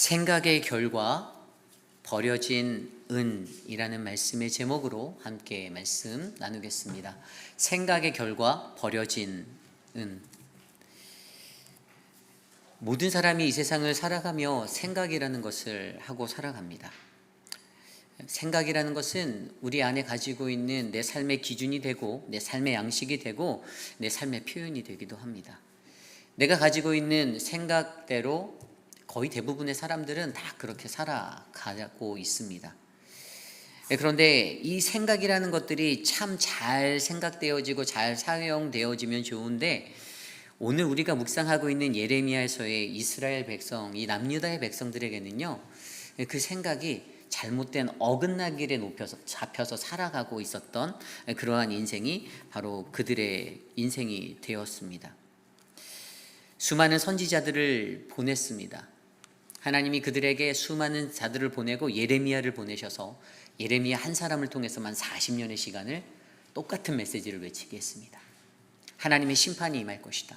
생각의 결과 버려진 은이라는 말씀의 제목으로 함께 말씀 나누겠습니다. 생각의 결과 버려진 은. 모든 사람이 이 세상을 살아가며 생각이라는 것을 하고 살아갑니다. 생각이라는 것은 우리 안에 가지고 있는 내 삶의 기준이 되고 내 삶의 양식이 되고 내 삶의 표현이 되기도 합니다. 내가 가지고 있는 생각대로 거의 대부분의 사람들은 다 그렇게 살아가고 있습니다. 그런데 이 생각이라는 것들이 참 잘 생각되어지고 잘 사용되어지면 좋은데, 오늘 우리가 묵상하고 있는 예레미야에서의 이스라엘 백성, 이 남유다의 백성들에게는요, 그 생각이 잘못된 어긋난 길에 잡혀서 살아가고 있었던 그러한 인생이 바로 그들의 인생이 되었습니다. 수많은 선지자들을 보냈습니다. 하나님이 그들에게 수많은 자들을 보내고 예레미야를 보내셔서 예레미야 한 사람을 통해서만 40년의 시간을 똑같은 메시지를 외치게 했습니다. 하나님의 심판이 임할 것이다.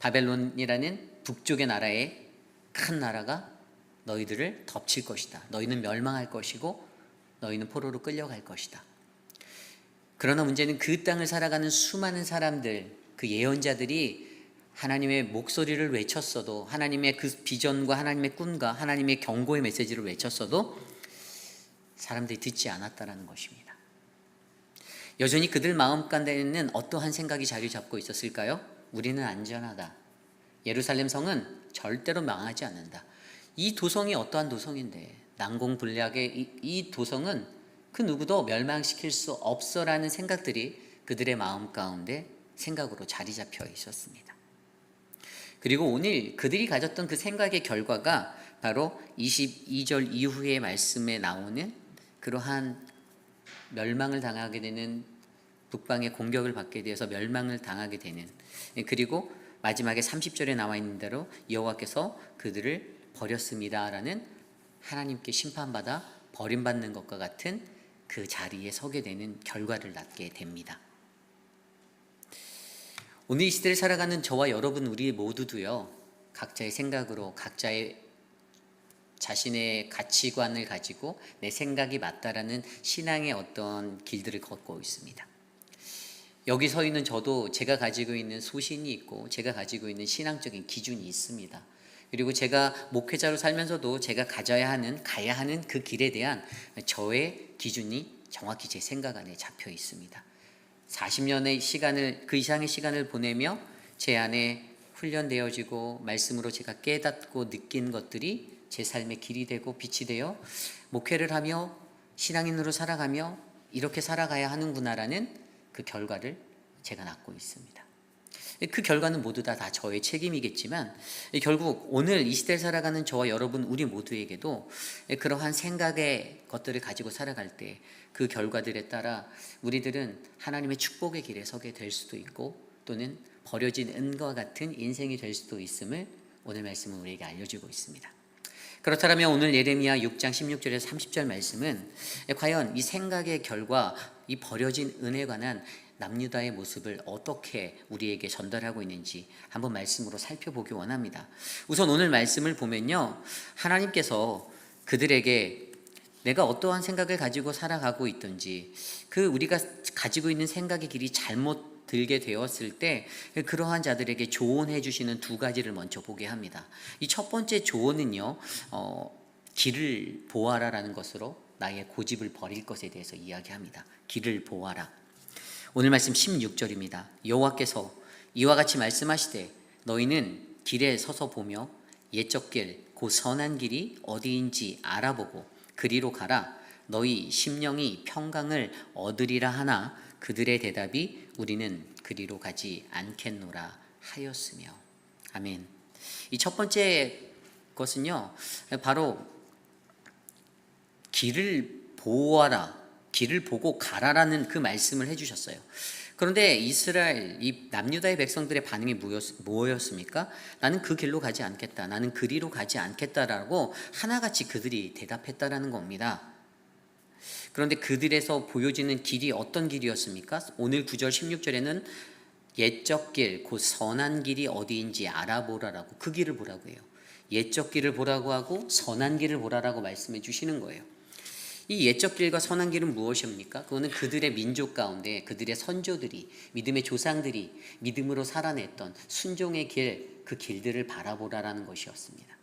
바벨론이라는 북쪽의 나라의 큰 나라가 너희들을 덮칠 것이다. 너희는 멸망할 것이고 너희는 포로로 끌려갈 것이다. 그러나 문제는 그 땅을 살아가는 수많은 사람들, 그 예언자들이 하나님의 목소리를 외쳤어도, 하나님의 그 비전과 하나님의 꿈과 하나님의 경고의 메시지를 외쳤어도 사람들이 듣지 않았다는 것입니다. 여전히 그들 마음 가운데는 어떠한 생각이 자리 잡고 있었을까요? 우리는 안전하다. 예루살렘 성은 절대로 망하지 않는다. 이 도성이 어떠한 도성인데, 난공불락의 이 도성은 그 누구도 멸망시킬 수 없어라는 생각들이 그들의 마음 가운데 생각으로 자리 잡혀 있었습니다. 그리고 오늘 그들이 가졌던 그 생각의 결과가 바로 22절 이후의 말씀에 나오는 그러한 멸망을 당하게 되는, 북방의 공격을 받게 되어서 멸망을 당하게 되는, 그리고 마지막에 30절에 나와 있는 대로 여호와께서 그들을 버렸습니다라는, 하나님께 심판받아 버림받는 것과 같은 그 자리에 서게 되는 결과를 낳게 됩니다. 오늘 이 시대를 살아가는 저와 여러분, 우리 모두도요, 각자의 생각으로 각자의 자신의 가치관을 가지고 내 생각이 맞다라는 신앙의 어떤 길들을 걷고 있습니다. 여기 서 있는 저도 제가 가지고 있는 소신이 있고 제가 가지고 있는 신앙적인 기준이 있습니다. 그리고 제가 목회자로 살면서도 제가 가야 하는 그 길에 대한 저의 기준이 정확히 제 생각 안에 잡혀 있습니다. 40년의 시간을, 그 이상의 시간을 보내며 제 안에 훈련되어지고 말씀으로 제가 깨닫고 느낀 것들이 제 삶의 길이 되고 빛이 되어 목회를 하며 신앙인으로 살아가며 이렇게 살아가야 하는구나라는 그 결과를 제가 낳고 있습니다. 그 결과는 모두 다 저의 책임이겠지만, 결국 오늘 이 시대를 살아가는 저와 여러분, 우리 모두에게도 그러한 생각의 것들을 가지고 살아갈 때 그 결과들에 따라 우리들은 하나님의 축복의 길에 서게 될 수도 있고, 또는 버려진 은과 같은 인생이 될 수도 있음을 오늘 말씀은 우리에게 알려주고 있습니다. 그렇다면 오늘 예레미야 6장 16절에서 30절 말씀은 과연 이 생각의 결과, 이 버려진 은에 관한 남유다의 모습을 어떻게 우리에게 전달하고 있는지 한번 말씀으로 살펴보기 원합니다. 우선 오늘 말씀을 보면요, 하나님께서 그들에게 내가 어떠한 생각을 가지고 살아가고 있든지, 그 우리가 가지고 있는 생각의 길이 잘못 들게 되었을 때 그러한 자들에게 조언해 주시는 두 가지를 먼저 보게 합니다. 이 첫 번째 조언은요, 길을 보아라라는 것으로 나의 고집을 버릴 것에 대해서 이야기합니다. 길을 보아라. 오늘 말씀 16절입니다. 여호와께서 이와 같이 말씀하시되 너희는 길에 서서 보며 옛적 길 곧 선한 길이 어디인지 알아보고 그리로 가라. 너희 심령이 평강을 얻으리라 하나 그들의 대답이 우리는 그리로 가지 않겠노라 하였으며. 아멘. 이 첫 번째 것은요, 바로 길을 보아라, 길을 보고 가라라는 그 말씀을 해주셨어요. 그런데 이스라엘, 이 남유다의 백성들의 반응이 뭐였습니까? 나는 그 길로 가지 않겠다, 나는 그리로 가지 않겠다라고 하나같이 그들이 대답했다라는 겁니다. 그런데 그들에서 보여지는 길이 어떤 길이었습니까? 오늘 9절 16절에는 옛적 길 곧 선한 길이 어디인지 알아보라라고, 그 길을 보라고 해요. 옛적 길을 보라고 하고 선한 길을 보라라고 말씀해 주시는 거예요. 이 옛적 길과 선한 길은 무엇입니까? 그거는 그들의 민족 가운데 그들의 선조들이, 믿음의 조상들이 믿음으로 살아냈던 순종의 길, 그 길들을 바라보라라는 것이었습니다.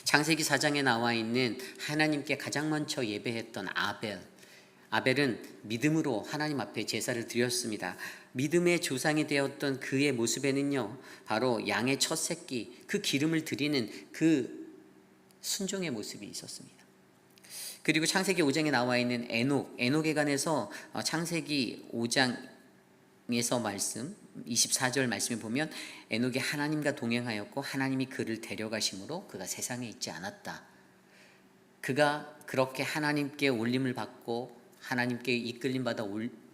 창세기 4장에 나와 있는 하나님께 가장 먼저 예배했던 아벨은 믿음으로 하나님 앞에 제사를 드렸습니다. 믿음의 조상이 되었던 그의 모습에는요, 바로 양의 첫 새끼, 그 기름을 드리는 그 순종의 모습이 있었습니다. 그리고 창세기 5장에 나와 있는 에녹에 관해서 창세기 5장에서 말씀 24절 말씀에 보면 에녹이 하나님과 동행하였고 하나님이 그를 데려가심으로 그가 세상에 있지 않았다. 그가 그렇게 하나님께 올림을 받고 하나님께 이끌림 받아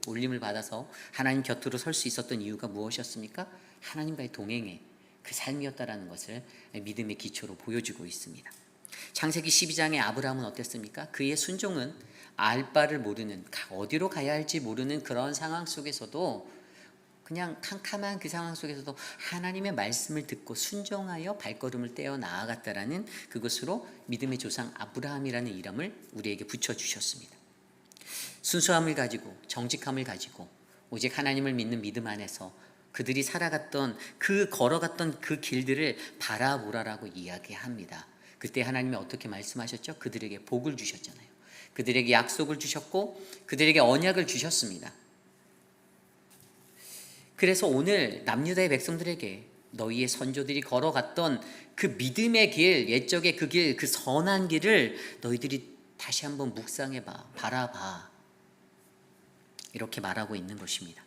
올림을 받아서 하나님 곁으로 설 수 있었던 이유가 무엇이었습니까? 하나님과의 동행의 그 삶이었다라는 것을 믿음의 기초로 보여주고 있습니다. 창세기 12장의 아브라함은 어땠습니까? 그의 순종은 알 바를 모르는, 어디로 가야 할지 모르는 그런 상황 속에서도, 그냥 캄캄한 그 상황 속에서도 하나님의 말씀을 듣고 순종하여 발걸음을 떼어 나아갔다라는, 그것으로 믿음의 조상 아브라함이라는 이름을 우리에게 붙여주셨습니다. 순수함을 가지고 정직함을 가지고 오직 하나님을 믿는 믿음 안에서 그들이 살아갔던, 걸어갔던 그 길들을 바라보라라고 이야기합니다. 그때 하나님이 어떻게 말씀하셨죠? 그들에게 복을 주셨잖아요. 그들에게 약속을 주셨고 그들에게 언약을 주셨습니다. 그래서 오늘 남유다의 백성들에게 너희의 선조들이 걸어갔던 그 믿음의 길, 옛적의 그 길, 그 선한 길을 너희들이 다시 한번 묵상해봐, 바라봐, 이렇게 말하고 있는 것입니다.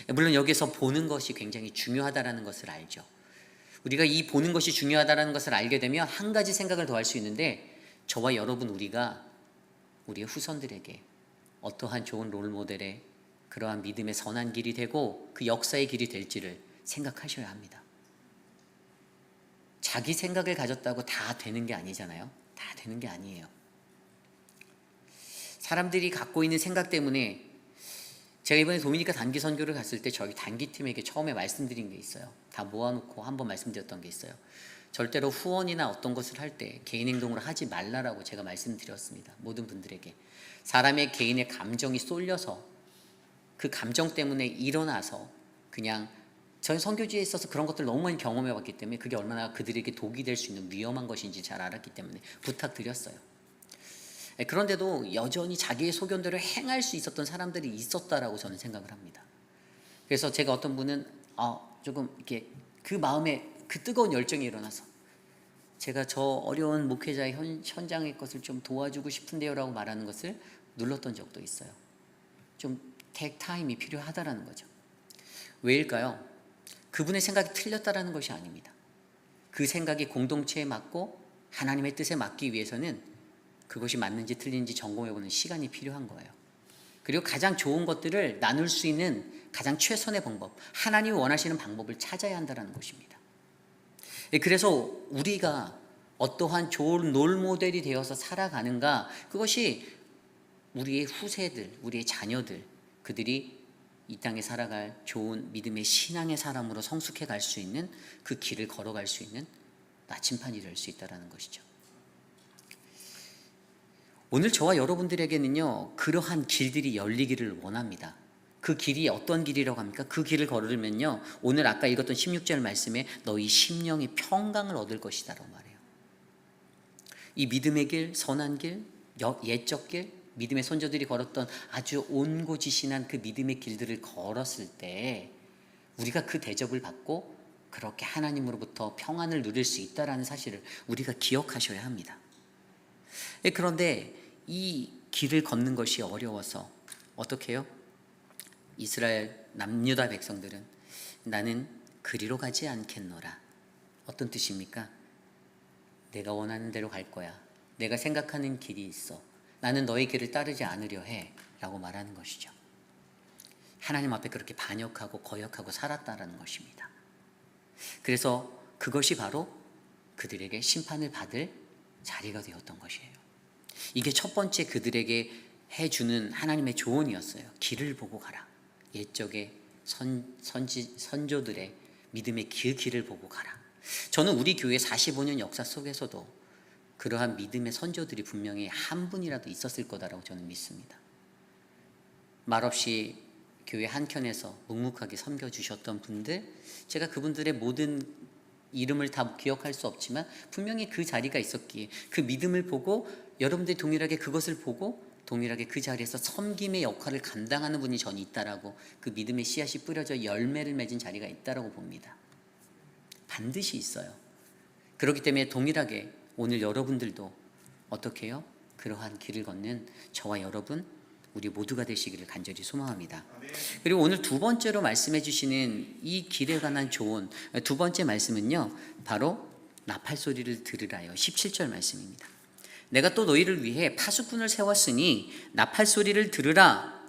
물론 여기서 보는 것이 굉장히 중요하다는 것을 알죠. 우리가 이 보는 것이 중요하다는 것을 알게 되면 한 가지 생각을 더 할 수 있는데, 저와 여러분, 우리가 우리의 후손들에게 어떠한 좋은 롤모델의 그러한 믿음의 선한 길이 되고 그 역사의 길이 될지를 생각하셔야 합니다. 자기 생각을 가졌다고 다 되는 게 아니잖아요. 다 되는 게 아니에요. 사람들이 갖고 있는 생각 때문에, 제가 이번에 도미니카 단기 선교를 갔을 때 저희 단기팀에게 처음에 말씀드린 게 있어요. 다 모아놓고 한번 말씀드렸던 게 있어요. 절대로 후원이나 어떤 것을 할 때 개인 행동으로 하지 말라라고 제가 말씀드렸습니다. 모든 분들에게. 사람의 개인의 감정이 쏠려서 그 감정 때문에 일어나서, 그냥 저희 선교지에 있어서 그런 것들 너무 많이 경험해 봤기 때문에 그게 얼마나 그들에게 독이 될 수 있는 위험한 것인지 잘 알았기 때문에 부탁드렸어요. 그런데도 여전히 자기의 소견대로 행할 수 있었던 사람들이 있었다라고 저는 생각을 합니다. 그래서 제가 어떤 분은 조금 이렇게 그 마음에 그 뜨거운 열정이 일어나서 제가 저 어려운 목회자의 현장의 것을 좀 도와주고 싶은데요라고 말하는 것을 눌렀던 적도 있어요. 좀 take time이 필요하다라는 거죠. 왜일까요? 그분의 생각이 틀렸다라는 것이 아닙니다. 그 생각이 공동체에 맞고 하나님의 뜻에 맞기 위해서는 그것이 맞는지 틀린지 점검해보는 시간이 필요한 거예요. 그리고 가장 좋은 것들을 나눌 수 있는 가장 최선의 방법, 하나님이 원하시는 방법을 찾아야 한다는 것입니다. 그래서 우리가 어떠한 좋은 롤모델이 되어서 살아가는가, 그것이 우리의 후세들, 우리의 자녀들, 그들이 이 땅에 살아갈 좋은 믿음의 신앙의 사람으로 성숙해 갈 수 있는 그 길을 걸어갈 수 있는 나침판이 될 수 있다는 것이죠. 오늘 저와 여러분들에게는요, 그러한 길들이 열리기를 원합니다. 그 길이 어떤 길이라고 합니까? 그 길을 걸으면요, 오늘 아까 읽었던 16절 말씀에 너희 심령이 평강을 얻을 것이다 라고 말해요. 이 믿음의 길, 선한 길, 옛적 길, 믿음의 선조들이 걸었던 아주 온고지신한 그 믿음의 길들을 걸었을 때 우리가 그 대접을 받고 그렇게 하나님으로부터 평안을 누릴 수 있다는 사실을 우리가 기억하셔야 합니다. 그런데 이 길을 걷는 것이 어려워서 어떻게 해요? 이스라엘 남유다 백성들은 나는 그리로 가지 않겠노라. 어떤 뜻입니까? 내가 원하는 대로 갈 거야. 내가 생각하는 길이 있어. 나는 너의 길을 따르지 않으려 해 라고 말하는 것이죠. 하나님 앞에 그렇게 반역하고 거역하고 살았다라는 것입니다. 그래서 그것이 바로 그들에게 심판을 받을 자리가 되었던 것이에요. 이게 첫 번째 그들에게 해주는 하나님의 조언이었어요. 길을 보고 가라. 옛적의 선조들의 믿음의 그 길을 보고 가라. 저는 우리 교회 45년 역사 속에서도 그러한 믿음의 선조들이 분명히 한 분이라도 있었을 거다라고 저는 믿습니다. 말없이 교회 한켠에서 묵묵하게 섬겨주셨던 분들, 제가 그분들의 모든 이름을 다 기억할 수 없지만 분명히 그 자리가 있었기에 그 믿음을 보고 여러분들이 동일하게 그것을 보고 동일하게 그 자리에서 섬김의 역할을 감당하는 분이 저는 있다라고, 그 믿음의 씨앗이 뿌려져 열매를 맺은 자리가 있다라고 봅니다. 반드시 있어요. 그렇기 때문에 동일하게 오늘 여러분들도 어떻게 해요? 그러한 길을 걷는 저와 여러분, 우리 모두가 되시기를 간절히 소망합니다. 그리고 오늘 두 번째로 말씀해 주시는 이 길에 관한 조언, 두 번째 말씀은요, 바로 나팔 소리를 들으라요. 17절 말씀입니다. 내가 또 너희를 위해 파수꾼을 세웠으니 나팔 소리를 들으라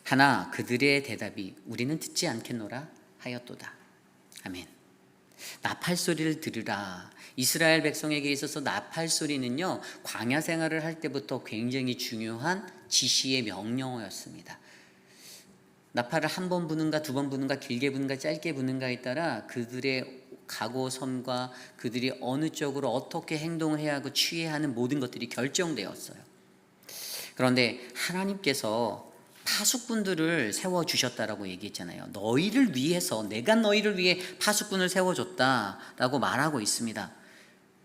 하나 그들의 대답이 우리는 듣지 않겠노라 하였도다. 아멘. 나팔 소리를 들으라. 이스라엘 백성에게 있어서 나팔 소리는요, 광야 생활을 할 때부터 굉장히 중요한 지시의 명령어였습니다. 나팔을 한 번 부는가 두 번 부는가 길게 부는가 짧게 부는가에 따라 그들의 각오섬과 그들이 어느 쪽으로 어떻게 행동을 해야 하고 취해야 하는 모든 것들이 결정되었어요. 그런데 하나님께서 파수꾼들을 세워주셨다라고 얘기했잖아요. 너희를 위해서, 내가 너희를 위해 파수꾼을 세워줬다라고 말하고 있습니다.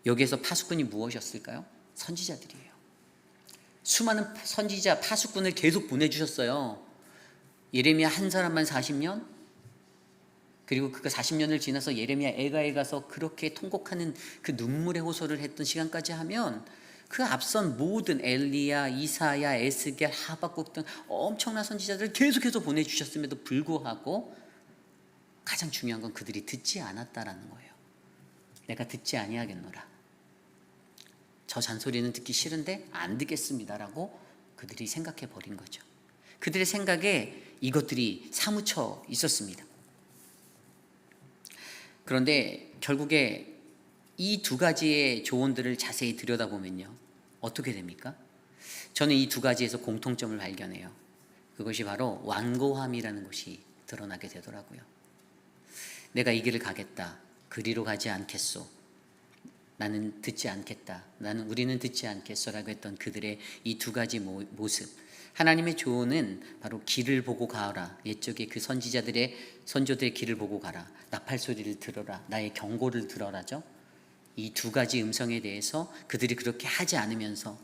여기에서 파수꾼이 무엇이었을까요? 선지자들이에요. 수많은 선지자 파수꾼을 계속 보내주셨어요. 예레미야 한 사람만 40년, 그리고 그 40년을 지나서 예레미야 애가에 가서 그렇게 통곡하는 그 눈물의 호소를 했던 시간까지 하면 그 앞선 모든 엘리야, 이사야, 에스겔, 하박국 등 엄청난 선지자들을 계속해서 보내주셨음에도 불구하고 가장 중요한 건 그들이 듣지 않았다라는 거예요. 내가 듣지 아니하겠노라. 저 잔소리는 듣기 싫은데 안 듣겠습니다라고 그들이 생각해 버린 거죠. 그들의 생각에 이것들이 사무쳐 있었습니다. 그런데 결국에 이 두 가지의 조언들을 자세히 들여다보면요, 어떻게 됩니까? 저는 이 두 가지에서 공통점을 발견해요. 그것이 바로 완고함이라는 것이 드러나게 되더라고요. 내가 이 길을 가겠다. 그리로 가지 않겠소. 나는 듣지 않겠다. 우리는 듣지 않겠소라고 했던 그들의 이 두 가지 모습. 하나님의 조언은 바로 길을 보고 가라. 옛적에 그 선조들의 길을 보고 가라. 나팔 소리를 들어라. 나의 경고를 들어라죠. 이 두 가지 음성에 대해서 그들이 그렇게 하지 않으면서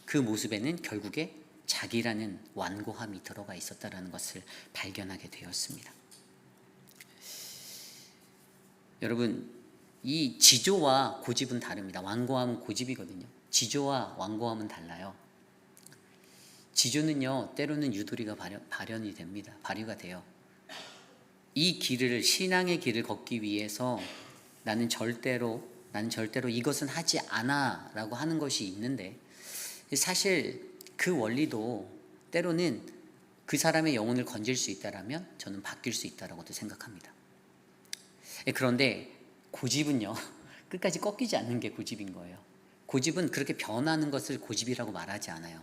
그 모습에는 결국에 자기라는 완고함이 들어가 있었다는 것을 발견하게 되었습니다. 여러분, 이 지조와 고집은 다릅니다. 완고함은 고집이거든요. 지조와 완고함은 달라요. 지조는요, 때로는 유도리가 발현이 됩니다. 발휘가 돼요. 이 길을, 신앙의 길을 걷기 위해서 나는 절대로 이것은 하지 않아 라고 하는 것이 있는데, 사실 그 원리도 때로는 그 사람의 영혼을 건질 수 있다라면 저는 바뀔 수 있다라고도 생각합니다. 그런데 고집은요, 끝까지 꺾이지 않는 게 고집인 거예요. 고집은 그렇게 변하는 것을 고집이라고 말하지 않아요.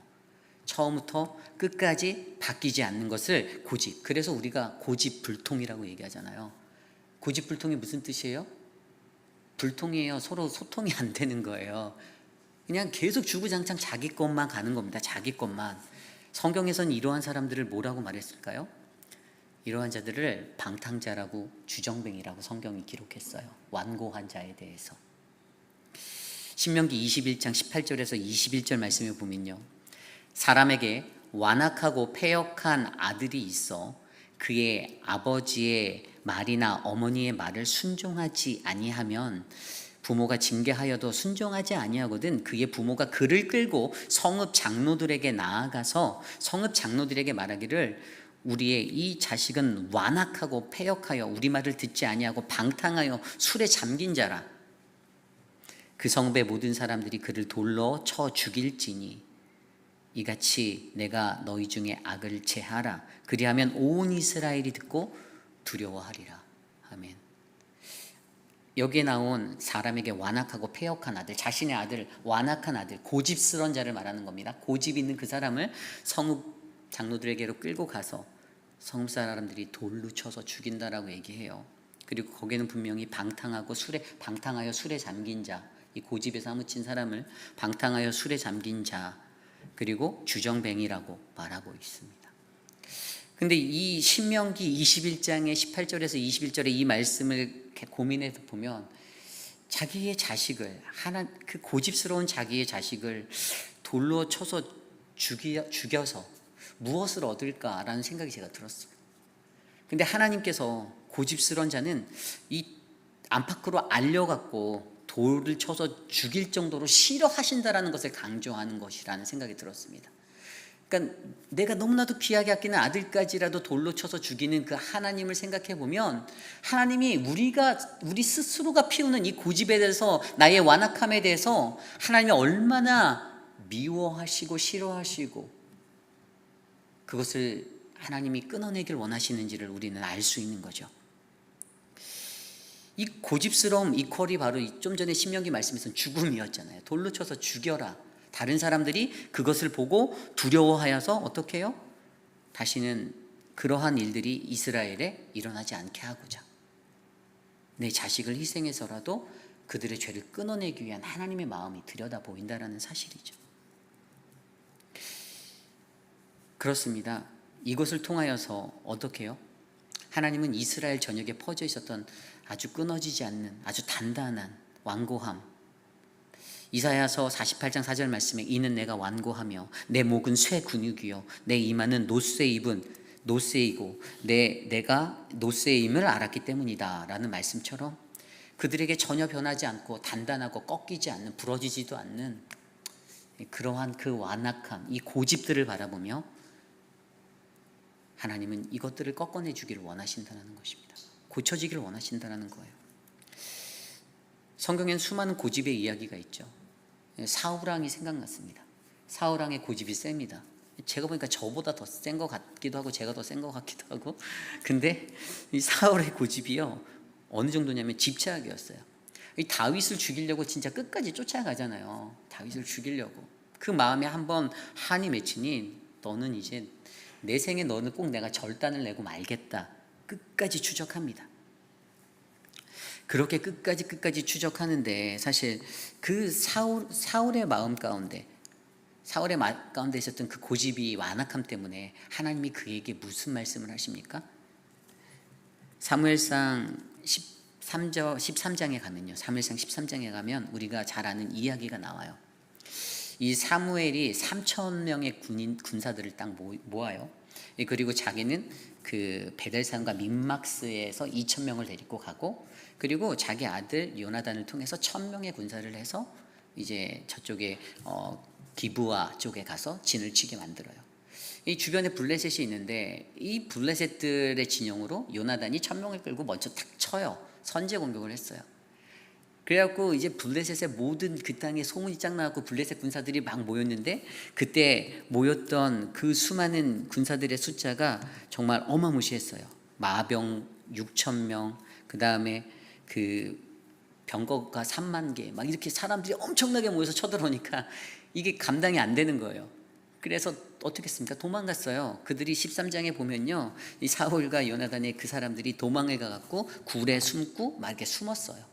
처음부터 끝까지 바뀌지 않는 것을 고집. 그래서 우리가 고집불통이라고 얘기하잖아요. 고집불통이 무슨 뜻이에요? 불통이에요. 서로 소통이 안 되는 거예요. 그냥 계속 주구장창 자기 것만 가는 겁니다. 자기 것만. 성경에서는 이러한 사람들을 뭐라고 말했을까요? 이러한 자들을 방탕자라고, 주정뱅이라고 성경이 기록했어요. 완고한 자에 대해서. 신명기 21장 18절에서 21절 말씀을 보면요, 사람에게 완악하고 패역한 아들이 있어 그의 아버지의 말이나 어머니의 말을 순종하지 아니하면 부모가 징계하여도 순종하지 아니하거든 그의 부모가 그를 끌고 성읍 장로들에게 나아가서 성읍 장로들에게 말하기를 우리의 이 자식은 완악하고 패역하여 우리 말을 듣지 아니하고 방탕하여 술에 잠긴 자라. 그 성읍의 모든 사람들이 그를 돌로 쳐 죽일지니 이같이 내가 너희 중에 악을 제하라. 그리하면 온 이스라엘이 듣고 두려워하리라. 아멘. 여기에 나온 사람에게 완악하고 패역한 아들, 자신의 아들, 완악한 아들, 고집스러운 자를 말하는 겁니다. 고집 있는 그 사람을 성읍 장로들에게로 끌고 가서 성읍 사람들이 돌로 쳐서 죽인다라고 얘기해요. 그리고 거기에는 분명히 방탕하여 술에 잠긴 자, 이 고집에 사무친 사람을 방탕하여 술에 잠긴 자, 그리고 주정뱅이라고 말하고 있습니다. 근데 이 신명기 21장의 18절에서 21절의 이 말씀을 이렇게 고민해서 보면 자기의 자식을 그 고집스러운 자기의 자식을 돌로 쳐서 죽여서 무엇을 얻을까라는 생각이 제가 들었어요. 근데 하나님께서 고집스러운 자는 이 안팎으로 알려갖고 돌을 쳐서 죽일 정도로 싫어하신다라는 것을 강조하는 것이라는 생각이 들었습니다. 그러니까 내가 너무나도 귀하게 아끼는 아들까지라도 돌로 쳐서 죽이는 그 하나님을 생각해 보면 하나님이 우리 스스로가 피우는 이 고집에 대해서, 나의 완악함에 대해서 하나님이 얼마나 미워하시고 싫어하시고 그것을 하나님이 끊어내길 원하시는지를 우리는 알 수 있는 거죠. 이 고집스러움 이퀄이 바로 좀 전에 신명기 말씀에서는 죽음이었잖아요. 돌로 쳐서 죽여라. 다른 사람들이 그것을 보고 두려워하여서 어떻게 해요? 다시는 그러한 일들이 이스라엘에 일어나지 않게 하고자 내 자식을 희생해서라도 그들의 죄를 끊어내기 위한 하나님의 마음이 들여다 보인다라는 사실이죠. 그렇습니다. 이것을 통하여서 어떻게 해요? 하나님은 이스라엘 전역에 퍼져 있었던 아주 끊어지지 않는 아주 단단한 완고함, 이사야서 48장 4절 말씀에 이는 내가 완고하며 내 목은 쇠 근육이요 내 이마는 노쇠이고 내가 노쇠임을 알았기 때문이다 라는 말씀처럼 그들에게 전혀 변하지 않고 단단하고 꺾이지 않는, 부러지지도 않는 그러한 그 완악함, 이 고집들을 바라보며 하나님은 이것들을 꺾어내 주기를 원하신다는 것입니다. 고쳐지기를 원하신다는 거예요. 성경에는 수많은 고집의 이야기가 있죠. 사울왕이 생각났습니다. 사울왕의 고집이 셉니다. 제가 보니까 저보다 더 센 것 같기도 하고 제가 더 센 것 같기도 하고, 근데 이 사울의 고집이요 어느 정도냐면 집착이었어요. 이 다윗을 죽이려고 진짜 끝까지 쫓아가잖아요. 다윗을 죽이려고 그 마음에 한번 한이 맺히니 너는 이제 내 생에 너는 꼭 내가 절단을 내고 말겠다. 끝까지 추적합니다. 그렇게 끝까지 추적하는데 사실 그 사울의 마음 가운데 있었던 그 고집이 완악함 때문에 하나님이 그에게 무슨 말씀을 하십니까? 사무엘상 13장에 가면요. 사무엘상 13장에 가면 우리가 잘 아는 이야기가 나와요. 이 사무엘이 3,000명의 군사들을 딱 모아요. 그리고 자기는 그 베델산과 민막스에서 2,000명을 데리고 가고, 그리고 자기 아들 요나단을 통해서 1,000명의 군사를 해서 이제 저쪽에 기브아 쪽에 가서 진을 치게 만들어요. 이 주변에 블레셋이 있는데 이 블레셋들의 진영으로 요나단이 1,000명을 끌고 먼저 탁 쳐요. 선제 공격을 했어요. 그래갖고 이제 블레셋의 모든 그 땅에 소문이 쫙 나고 블레셋 군사들이 막 모였는데, 그때 모였던 그 수많은 군사들의 숫자가 정말 어마무시했어요. 마병 6,000명, 그 다음에 그 병거가 3만 개, 막 이렇게 사람들이 엄청나게 모여서 쳐들어오니까 이게 감당이 안 되는 거예요. 그래서 어떻게 했습니까? 도망갔어요. 그들이 13장에 보면요, 이 사울과 요나단의 그 사람들이 도망을 가갖고 굴에 숨고 막 이렇게 숨었어요.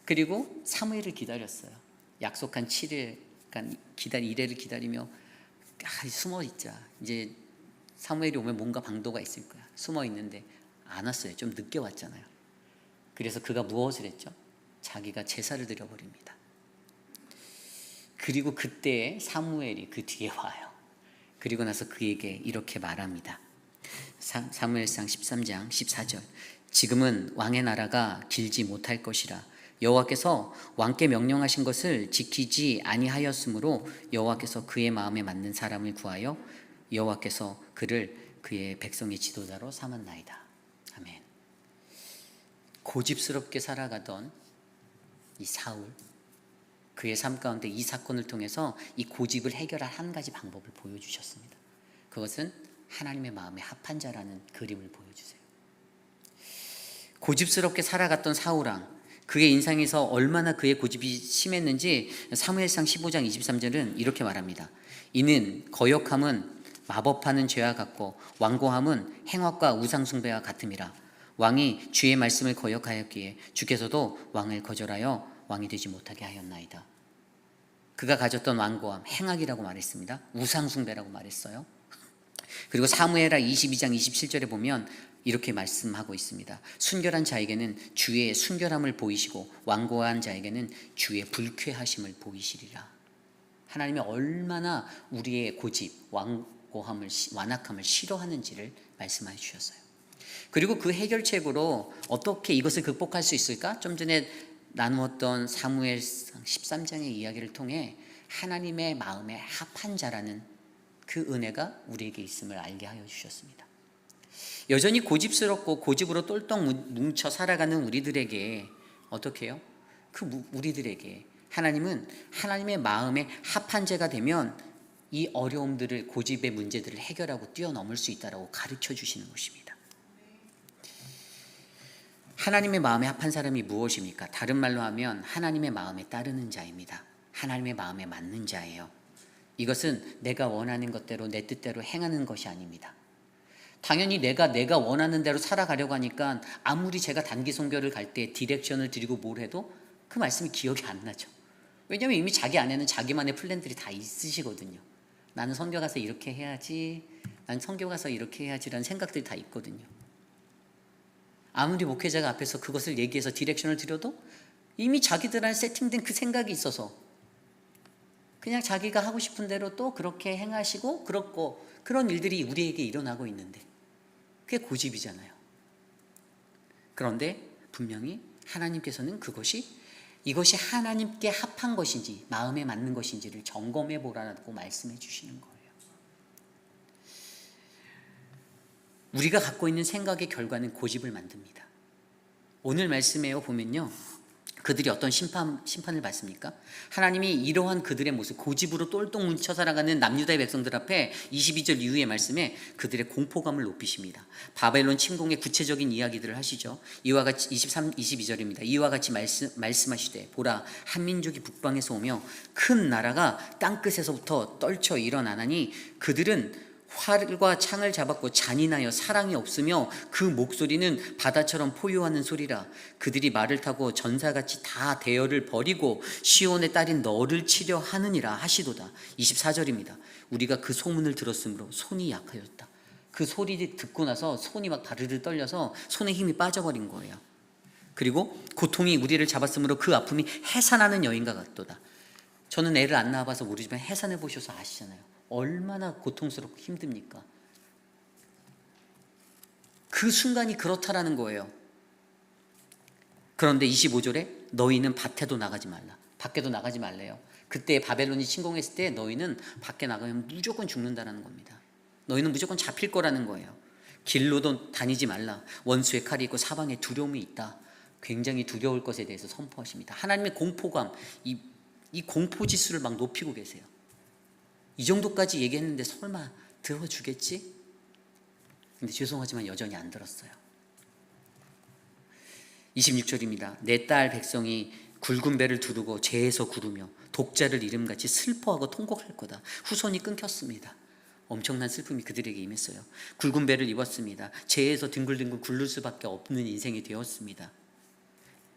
그리고 사무엘을 기다렸어요. 약속한 7일, 그러니까 이래를 기다리며 숨어 있자. 이제 사무엘이 오면 뭔가 방도가 있을 거야. 숨어 있는데 안 왔어요. 좀 늦게 왔잖아요. 그래서 그가 무엇을 했죠? 자기가 제사를 드려버립니다. 그리고 그때 사무엘이 그 뒤에 와요. 그리고 나서 그에게 이렇게 말합니다. 사무엘상 13장 14절. 지금은 왕의 나라가 길지 못할 것이라. 여호와께서 왕께 명령하신 것을 지키지 아니하였으므로 여호와께서 그의 마음에 맞는 사람을 구하여 여호와께서 그를 그의 백성의 지도자로 삼았나이다. 아멘. 고집스럽게 살아가던 이 사울, 그의 삶 가운데 이 사건을 통해서 이 고집을 해결할 한 가지 방법을 보여주셨습니다. 그것은 하나님의 마음에 합한 자라는 그림을 보여주세요. 고집스럽게 살아갔던 사울왕, 그의 인상에서 얼마나 그의 고집이 심했는지 사무엘상 15장 23절은 이렇게 말합니다. 이는 거역함은 마법하는 죄와 같고 완고함은 행악과 우상숭배와 같음이라. 왕이 주의 말씀을 거역하였기에 주께서도 왕을 거절하여 왕이 되지 못하게 하였나이다. 그가 가졌던 완고함, 행악이라고 말했습니다. 우상숭배라고 말했어요. 그리고 사무엘하 22장 27절에 보면 이렇게 말씀하고 있습니다. 순결한 자에게는 주의 순결함을 보이시고 완고한 자에게는 주의 불쾌하심을 보이시리라. 하나님이 얼마나 우리의 고집, 완고함을, 완악함을 싫어하는지를 말씀해 주셨어요. 그리고 그 해결책으로 어떻게 이것을 극복할 수 있을까? 좀 전에 나누었던 사무엘상 13장의 이야기를 통해 하나님의 마음에 합한 자라는 그 은혜가 우리에게 있음을 알게 하여 주셨습니다. 여전히 고집스럽고 고집으로 똘똘 뭉쳐 살아가는 우리들에게 어떻게 해요? 우리들에게 하나님은 하나님의 마음에 합한 자가 되면 이 어려움들을, 고집의 문제들을 해결하고 뛰어넘을 수 있다고 가르쳐 주시는 것입니다. 하나님의 마음에 합한 사람이 무엇입니까? 다른 말로 하면 하나님의 마음에 따르는 자입니다. 하나님의 마음에 맞는 자예요. 이것은 내가 원하는 것대로 내 뜻대로 행하는 것이 아닙니다. 당연히 내가 원하는 대로 살아가려고 하니까 아무리 제가 단기 선교를 갈 때 디렉션을 드리고 뭘 해도 그 말씀이 기억이 안 나죠. 왜냐하면 이미 자기 안에는 자기만의 플랜들이 다 있으시거든요. 나는 선교 가서 이렇게 해야지, 나는 선교 가서 이렇게 해야지라는 생각들이 다 있거든요. 아무리 목회자가 앞에서 그것을 얘기해서 디렉션을 드려도 이미 자기들 안에 세팅된 그 생각이 있어서 그냥 자기가 하고 싶은 대로 또 그렇게 행하시고 그렇고 그런 일들이 우리에게 일어나고 있는데 그게 고집이잖아요. 그런데 분명히 하나님께서는 이것이 하나님께 합한 것인지 마음에 맞는 것인지를 점검해 보라고 말씀해 주시는 거예요. 우리가 갖고 있는 생각의 결과는 고집을 만듭니다. 오늘 말씀에 보면요, 그들이 어떤 심판을 받습니까? 하나님이 이러한 그들의 모습, 고집으로 똘똘 뭉쳐 살아가는 남유다의 백성들 앞에 22절 이후의 말씀에 그들의 공포감을 높이십니다. 바벨론 침공의 구체적인 이야기들을 하시죠. 이와 같이 22절입니다. 이와 같이 말씀하시되 보라, 한 민족이 북방에서 오며 큰 나라가 땅끝에서부터 떨쳐 일어나나니 그들은 활과 창을 잡았고 잔인하여 사랑이 없으며 그 목소리는 바다처럼 포효하는 소리라. 그들이 말을 타고 전사같이 다 대열을 버리고 시온의 딸인 너를 치려 하느니라 하시도다. 24절입니다. 우리가 그 소문을 들었으므로 손이 약하였다. 그 소리 듣고 나서 손이 막 다르르 떨려서 손에 힘이 빠져버린 거예요. 그리고 고통이 우리를 잡았으므로 그 아픔이 해산하는 여인과 같도다. 저는 애를 안 낳아봐서 모르지만 해산해 보셔서 아시잖아요. 얼마나 고통스럽고 힘듭니까? 그 순간이 그렇다라는 거예요. 그런데 25절에 너희는 밭에도 나가지 말라. 밖에도 나가지 말래요. 그때 바벨론이 침공했을 때 너희는 밖에 나가면 무조건 죽는다라는 겁니다. 너희는 무조건 잡힐 거라는 거예요. 길로도 다니지 말라. 원수의 칼이 있고 사방에 두려움이 있다. 굉장히 두려울 것에 대해서 선포하십니다. 하나님의 공포감, 이 공포 지수를 막 높이고 계세요. 이 정도까지 얘기했는데 설마 들어주겠지? 근데 죄송하지만 여전히 안 들었어요. 26절입니다. 내 딸 백성이 굵은 배를 두르고 죄에서 구르며 독자를 이름같이 슬퍼하고 통곡할 거다. 후손이 끊겼습니다. 엄청난 슬픔이 그들에게 임했어요. 굵은 배를 입었습니다. 죄에서 뒹굴뒹굴 굴를 수밖에 없는 인생이 되었습니다.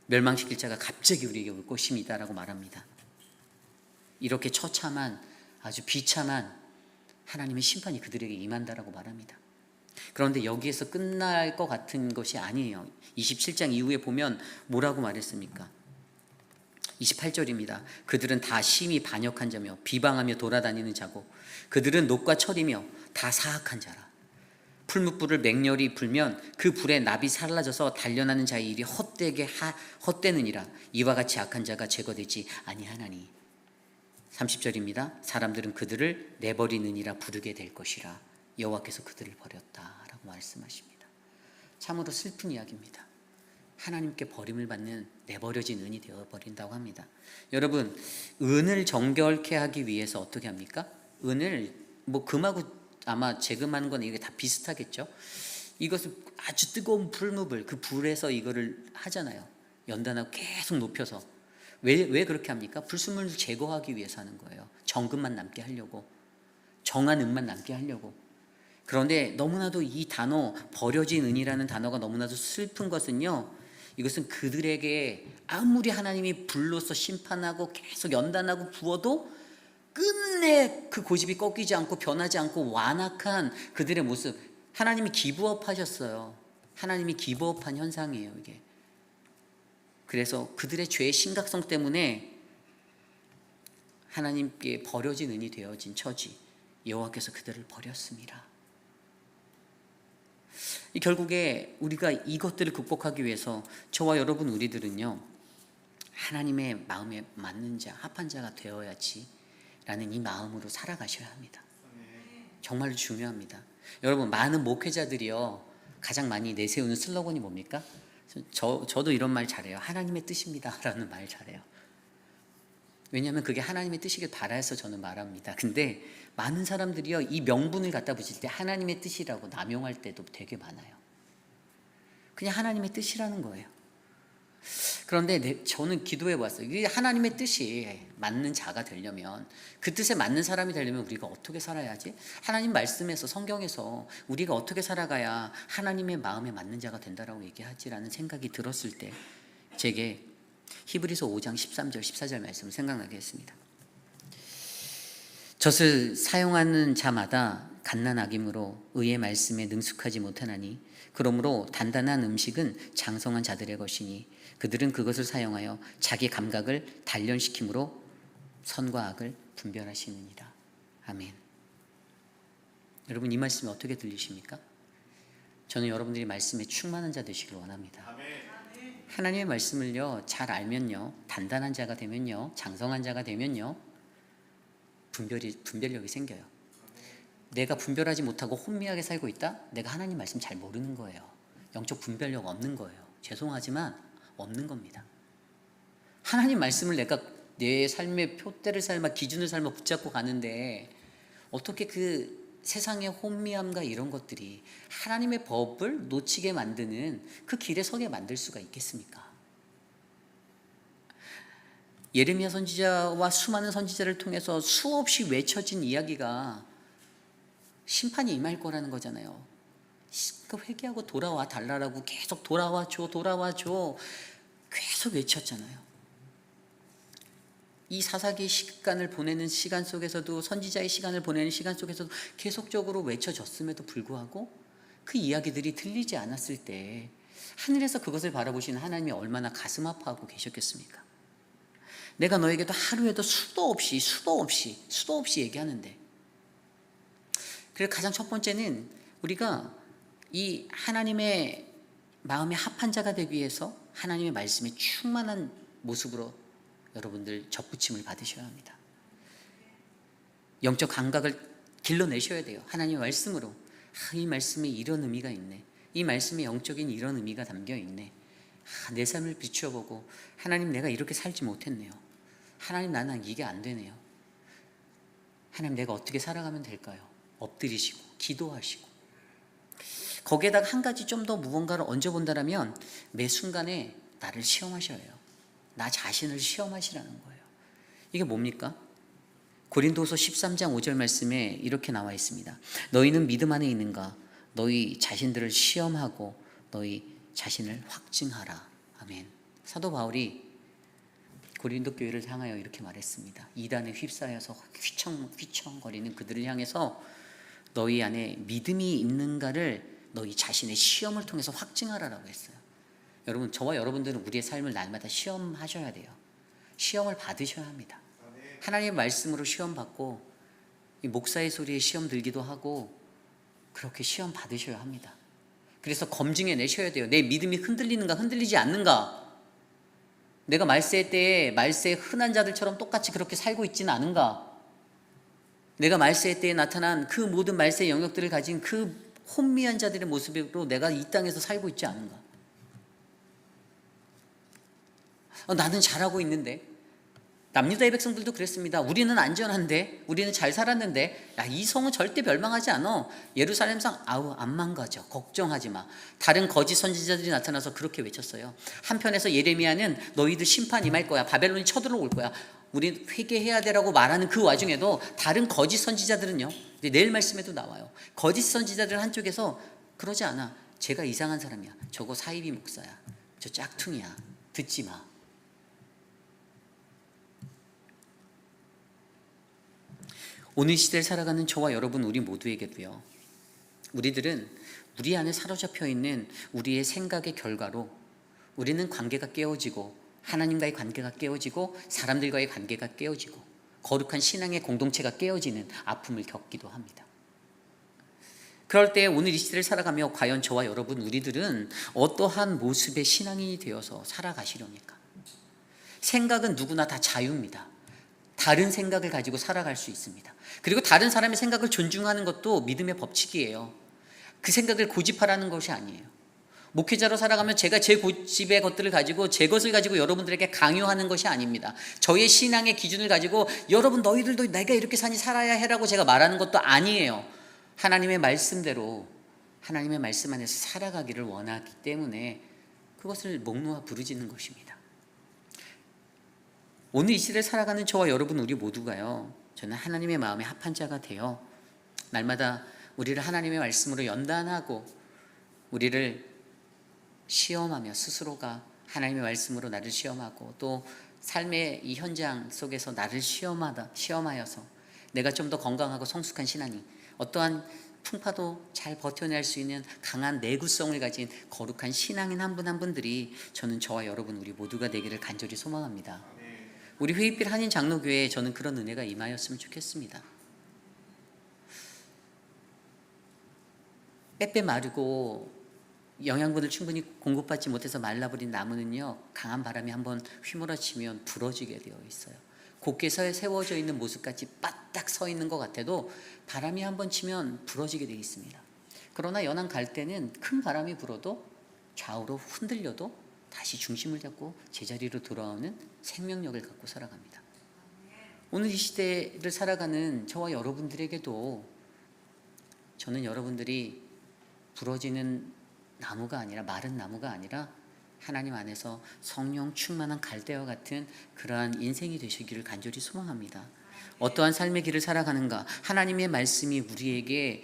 멸망시킬 자가 갑자기 우리에게 올 것입니다라고 말합니다. 이렇게 처참한 아주 비참한 하나님의 심판이 그들에게 임한다라고 말합니다. 그런데 여기에서 끝날 것 같은 것이 아니에요. 27장 이후에 보면 뭐라고 말했습니까? 28절입니다. 그들은 다 심히 반역한 자며 비방하며 돌아다니는 자고 그들은 녹과 철이며 다 사악한 자라. 풀무불을 맹렬히 불면 그 불에 납이 사라져서 단련하는 자의 일이 헛되느니라. 이와 같이 악한 자가 제거되지 아니하나니. 30절입니다. 사람들은 그들을 내버리느니라 부르게 될 것이라. 여호와께서 그들을 버렸다라고 말씀하십니다. 참으로 슬픈 이야기입니다. 하나님께 버림을 받는 내버려진 은이 되어버린다고 합니다. 여러분, 은을 정결케 하기 위해서 어떻게 합니까? 은을 금하고 아마 재금하는 건 이게 다 비슷하겠죠. 이것을 아주 뜨거운 풀무불, 그 불에서 이거를 하잖아요. 연단하고 계속 높여서. 왜 그렇게 합니까? 불순물을 제거하기 위해서 하는 거예요. 정금만 남게 하려고, 정한 은만 남게 하려고. 그런데 너무나도 이 단어 버려진 은이라는 단어가 너무나도 슬픈 것은요, 이것은 그들에게 아무리 하나님이 불로서 심판하고 계속 연단하고 부어도 끝내 그 고집이 꺾이지 않고 변하지 않고 완악한 그들의 모습, 하나님이 기브업 하셨어요. 하나님이 기브업한 현상이에요, 이게. 그래서 그들의 죄의 심각성 때문에 하나님께 버려진 은이 되어진 처지, 여호와께서 그들을 버렸습니다. 결국에 우리가 이것들을 극복하기 위해서 저와 여러분 우리들은요, 하나님의 마음에 맞는 자, 합한 자가 되어야지 라는 이 마음으로 살아가셔야 합니다. 정말로 중요합니다. 여러분, 많은 목회자들이요, 가장 많이 내세우는 슬로건이 뭡니까? 저도 이런 말 잘해요. 하나님의 뜻입니다 라는 말 잘해요. 왜냐하면 그게 하나님의 뜻이길 바라서 저는 말합니다. 근데 많은 사람들이요, 이 명분을 갖다 붙일 때 하나님의 뜻이라고 남용할 때도 되게 많아요. 그냥 하나님의 뜻이라는 거예요. 그런데 저는 기도해 봤어요. 이 하나님의 뜻이 맞는 자가 되려면, 그 뜻에 맞는 사람이 되려면 우리가 어떻게 살아야지? 하나님 말씀에서, 성경에서 우리가 어떻게 살아가야 하나님의 마음에 맞는 자가 된다라고 얘기하지라는 생각이 들었을 때 제게 히브리서 5장 13절 14절 말씀을 생각나게 했습니다. 젖을 사용하는 자마다 갓난아김으로 의의 말씀에 능숙하지 못하나니, 그러므로 단단한 음식은 장성한 자들의 것이니 그들은 그것을 사용하여 자기 감각을 단련시킴으로 선과 악을 분별하시느니라. 아멘. 여러분, 이 말씀이 어떻게 들리십니까? 저는 여러분들이 말씀에 충만한 자 되시길 원합니다. 하나님의 말씀을요, 잘 알면요, 단단한 자가 되면요, 장성한 자가 되면요, 분별력이 생겨요. 내가 분별하지 못하고 혼미하게 살고 있다? 내가 하나님 말씀 잘 모르는 거예요. 영적 분별력 없는 거예요. 죄송하지만 없는 겁니다. 하나님 말씀을 내가 내 삶의 표대를 삶아, 기준을 삶아 붙잡고 가는데 어떻게 그 세상의 혼미함과 이런 것들이 하나님의 법을 놓치게 만드는 그 길에 서게 만들 수가 있겠습니까? 예레미야 선지자와 수많은 선지자를 통해서 수없이 외쳐진 이야기가 심판이 임할 거라는 거잖아요. 회개하고 돌아와 달라라고 계속 돌아와줘 계속 외쳤잖아요. 이 사사기의 시간을 보내는 시간 속에서도, 선지자의 시간을 보내는 시간 속에서도 계속적으로 외쳐졌음에도 불구하고 그 이야기들이 들리지 않았을 때 하늘에서 그것을 바라보시는 하나님이 얼마나 가슴 아파하고 계셨겠습니까? 내가 너에게도 하루에도 수도 없이 얘기하는데, 그래서 가장 첫 번째는 우리가 이 하나님의 마음에 합한 자가 되기 위해서 하나님의 말씀에 충만한 모습으로 여러분들 접붙임을 받으셔야 합니다. 영적 감각을 길러내셔야 돼요. 하나님의 말씀으로. 이 말씀에 이런 의미가 있네. 이 말씀에 영적인 이런 의미가 담겨 있네. 내 삶을 비추어보고, 하나님, 내가 이렇게 살지 못했네요. 하나님, 나는 이게 안 되네요. 하나님, 내가 어떻게 살아가면 될까요? 엎드리시고 기도하시고, 거기에다가 한 가지 좀 더 무언가를 얹어본다면 매 순간에 나를 시험하셔야 해요. 나 자신을 시험하시라는 거예요. 이게 뭡니까? 고린도서 13장 5절 말씀에 이렇게 나와 있습니다. 너희는 믿음 안에 있는가? 너희 자신들을 시험하고 너희 자신을 확증하라. 아멘. 사도 바울이 고린도 교회를 향하여 이렇게 말했습니다. 이단에 휩싸여서 휘청거리는 그들을 향해서 너희 안에 믿음이 있는가를 너희 자신의 시험을 통해서 확증하라라고 했어요. 여러분, 저와 여러분들은 우리의 삶을 날마다 시험하셔야 돼요. 시험을 받으셔야 합니다. 하나님의 말씀으로 시험 받고, 목사의 소리에 시험 들기도 하고, 그렇게 시험 받으셔야 합니다. 그래서 검증해 내셔야 돼요. 내 믿음이 흔들리는가, 흔들리지 않는가. 내가 말세 때에 말세의 흔한 자들처럼 똑같이 그렇게 살고 있지는 않은가. 내가 말세 때에 나타난 그 모든 말세의 영역들을 가진 그 혼미한 자들의 모습으로 내가 이 땅에서 살고 있지 않은가. 나는 잘하고 있는데, 남유다의 백성들도 그랬습니다. 우리는 안전한데, 우리는 잘 살았는데, 이 성은 절대 멸망하지 않아. 예루살렘 성 안 망가져. 걱정하지 마. 다른 거짓 선지자들이 나타나서 그렇게 외쳤어요. 한편에서 예레미야는 너희들 심판 임할 거야. 바벨론이 쳐들어올 거야. 우리 회개해야 되라고 말하는 그 와중에도 다른 거짓 선지자들은요, 내일 말씀에도 나와요. 거짓 선지자들 한쪽에서 그러지 않아. 제가 이상한 사람이야. 저거 사이비 목사야. 저 짝퉁이야. 듣지 마. 오늘 시대를 살아가는 저와 여러분, 우리 모두에게도요, 우리들은 우리 안에 사로잡혀 있는 우리의 생각의 결과로 우리는 관계가 깨어지고, 하나님과의 관계가 깨어지고, 사람들과의 관계가 깨어지고, 거룩한 신앙의 공동체가 깨어지는 아픔을 겪기도 합니다. 그럴 때 오늘 이 시대를 살아가며 과연 저와 여러분, 우리들은 어떠한 모습의 신앙인이 되어서 살아가시렵니까? 생각은 누구나 다 자유입니다. 다른 생각을 가지고 살아갈 수 있습니다. 그리고 다른 사람의 생각을 존중하는 것도 믿음의 법칙이에요. 그 생각을 고집하라는 것이 아니에요. 목회자로 살아가면 제가 제 고집의 것들을 가지고, 제 것을 가지고 여러분들에게 강요하는 것이 아닙니다. 저의 신앙의 기준을 가지고 여러분 너희들도 내가 이렇게 살아야 해라고 제가 말하는 것도 아니에요. 하나님의 말씀대로, 하나님의 말씀 안에서 살아가기를 원하기 때문에 그것을 목 놓아 부르짖는 것입니다. 오늘 이 시대를 살아가는 저와 여러분, 우리 모두가요, 저는 하나님의 마음에 합한 자가 되어 날마다 우리를 하나님의 말씀으로 연단하고, 우리를 시험하며, 스스로가 하나님의 말씀으로 나를 시험하고, 또 삶의 이 현장 속에서 나를 시험하여서 내가 좀 더 건강하고 성숙한 신앙이, 어떠한 풍파도 잘 버텨낼 수 있는 강한 내구성을 가진 거룩한 신앙인 한 분 한 분들이 저는 저와 여러분, 우리 모두가 되기를 간절히 소망합니다. 우리 회의필 한인 장로교회에 저는 그런 은혜가 임하였으면 좋겠습니다. 빼빼 마르고 영양분을 충분히 공급받지 못해서 말라버린 나무는요, 강한 바람이 한번 휘몰아치면 부러지게 되어 있어요. 곧게 세워져 있는 모습같이 빠딱 서 있는 것 같아도 바람이 한번 치면 부러지게 되어 있습니다. 그러나 연한 갈대는 큰 바람이 불어도 좌우로 흔들려도 다시 중심을 잡고 제자리로 돌아오는 생명력을 갖고 살아갑니다. 오늘 이 시대를 살아가는 저와 여러분들에게도 저는 여러분들이 부러지는 나무가 아니라, 마른 나무가 아니라 하나님 안에서 성령 충만한 갈대와 같은 그러한 인생이 되시기를 간절히 소망합니다. 어떠한 삶의 길을 살아가는가, 하나님의 말씀이 우리에게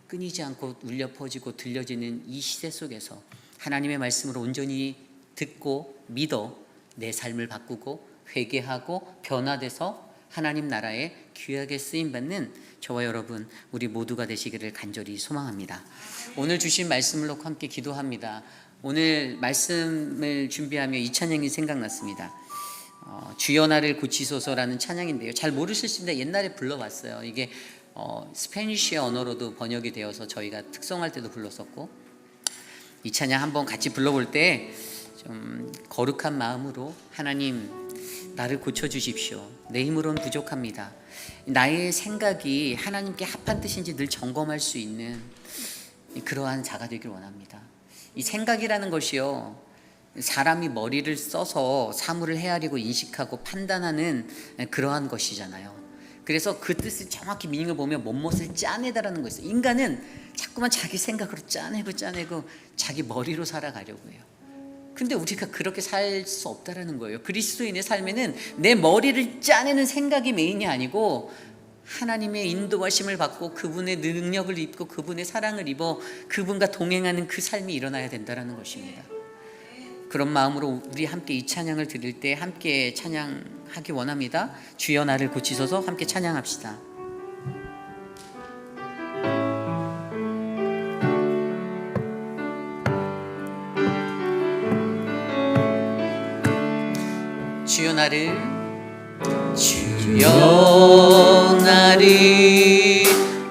끊이지 않고 울려 퍼지고 들려지는 이 시대 속에서 하나님의 말씀으로 온전히 듣고 믿어 내 삶을 바꾸고 회개하고 변화돼서 하나님 나라에 귀하게 쓰임받는 저와 여러분, 우리 모두가 되시기를 간절히 소망합니다. 오늘 주신 말씀을 놓고 함께 기도합니다. 오늘 말씀을 준비하며 이 찬양이 생각났습니다. 주여 나를 고치소서라는 찬양인데요, 잘 모르실 수 있는데 옛날에 불러봤어요. 이게 스페니쉬 언어로도 번역이 되어서 저희가 특송할 때도 불렀었고, 이 찬양 한번 같이 불러볼 때 좀 거룩한 마음으로, 하나님 나를 고쳐주십시오. 내 힘으로는 부족합니다. 나의 생각이 하나님께 합한 뜻인지 늘 점검할 수 있는 그러한 자가 되길 원합니다. 이 생각이라는 것이요, 사람이 머리를 써서 사물을 헤아리고 인식하고 판단하는 그러한 것이잖아요. 그래서 그 뜻을 정확히 미닝을 보면 못못을 짜내다라는 거 있어요. 인간은 자꾸만 자기 생각으로 짜내고 자기 머리로 살아가려고 해요. 근데 우리가 그렇게 살 수 없다라는 거예요. 그리스도인의 삶에는 내 머리를 짜내는 생각이 메인이 아니고 하나님의 인도하심을 받고 그분의 능력을 입고 그분의 사랑을 입어 그분과 동행하는 그 삶이 일어나야 된다라는 것입니다. 그런 마음으로 우리 함께 이 찬양을 드릴 때 함께 찬양하기 원합니다. 주여 나를 고치소서, 함께 찬양합시다. 주여 나를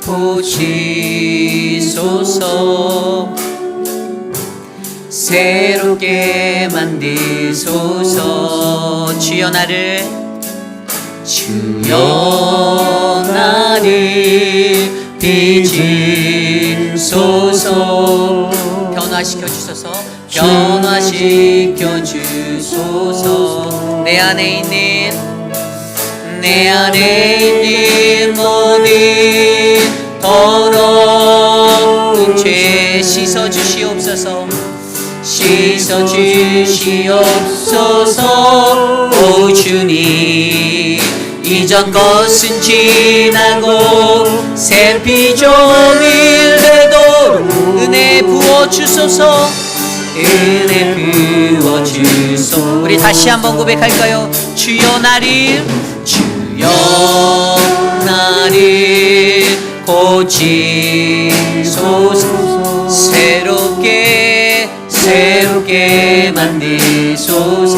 고치소서, 새롭게 만드소서. 주여 나를 빚으소서, 변화시켜 주소서. 내 안에 있는 모든 더러운 죄 씻어 주시옵소서. 오 주님, 이전 것은 지나고 새 피조물 되도록 은혜 부어주소서. 은혜 부어주소서. 우리 다시 한번 고백할까요? 주여 나를 고치소서. 새롭게 만드소서.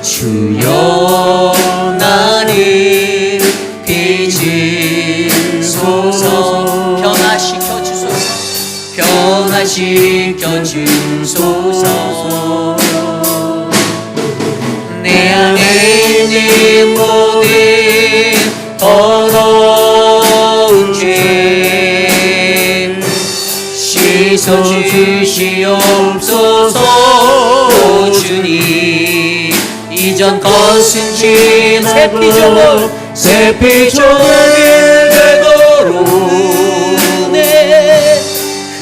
주여 나를 빚으소서. 변화시켜 주소서. 내 안에 있는 모든 더러운 죄 씻어 주시옵소서. 주님 이전 것은 지나고 새 피조물 되도록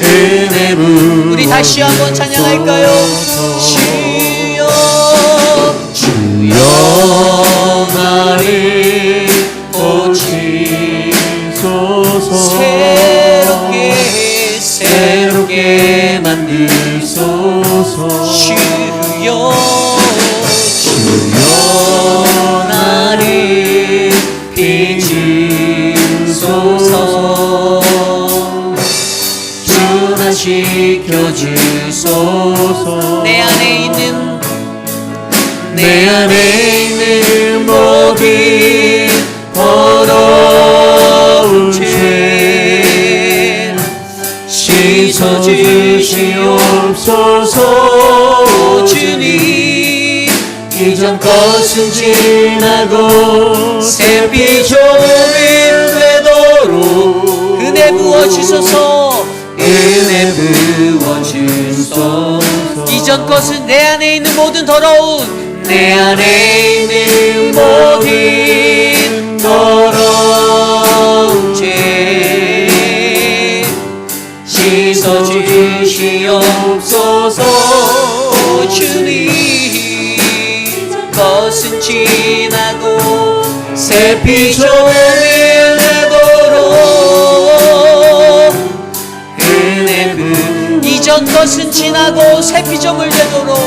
은혜 부어주소서. 우리 다시 한번 찬양할까요? 주여 나를 고치소서. 새롭게 만드소서. 주여 나를 빚으소서. 변화시켜 주소서. 내 안에 있는 모든 더러운 죄 씻어 주시옵소서. 주님 이전 것은 지나고 새 피조물 되도록 은혜 부어주소서. 은혜 부어주소서. 이전 것은 내 안에 있는 모든 더러운 죄 씻어 주시옵소서. 주님 이전 것은 지나고 새 피조물 되도록 이전 것은 지나고 새 피조물 되도록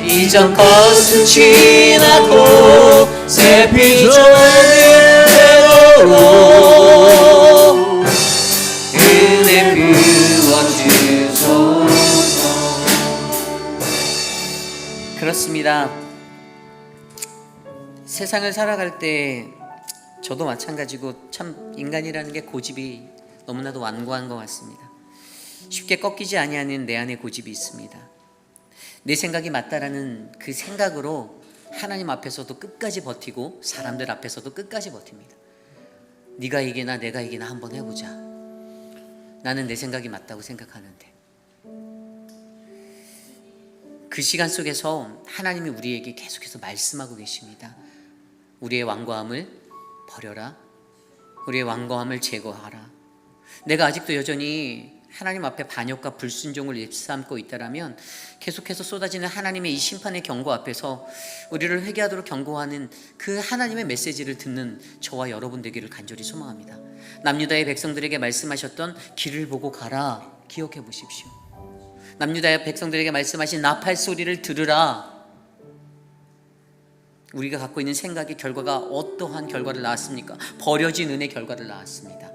이전 것은 지나고 새 피조물 되도록 은혜 부어주소서. 그렇습니다. 세상을 살아갈 때 저도 마찬가지고 참 인간이라는 게 고집이 너무나도 완고한 것 같습니다. 쉽게 꺾이지 아니하는 내 안에 고집이 있습니다. 내 생각이 맞다라는 그 생각으로 하나님 앞에서도 끝까지 버티고 사람들 앞에서도 끝까지 버팁니다. 네가 이기나 내가 이기나 한번 해보자. 나는 내 생각이 맞다고 생각하는데. 그 시간 속에서 하나님이 우리에게 계속해서 말씀하고 계십니다. 우리의 완고함을 버려라. 우리의 완고함을 제거하라. 내가 아직도 여전히 하나님 앞에 반역과 불순종을 일삼고 있다라면 계속해서 쏟아지는 하나님의 이 심판의 경고 앞에서 우리를 회개하도록 경고하는 그 하나님의 메시지를 듣는 저와 여러분 되기를 간절히 소망합니다. 남유다의 백성들에게 말씀하셨던 길을 보고 가라 기억해 보십시오. 남유다의 백성들에게 말씀하신 나팔 소리를 들으라. 우리가 갖고 있는 생각의 결과가 어떠한 결과를 낳았습니까? 버려진 은혜의 결과를 낳았습니다.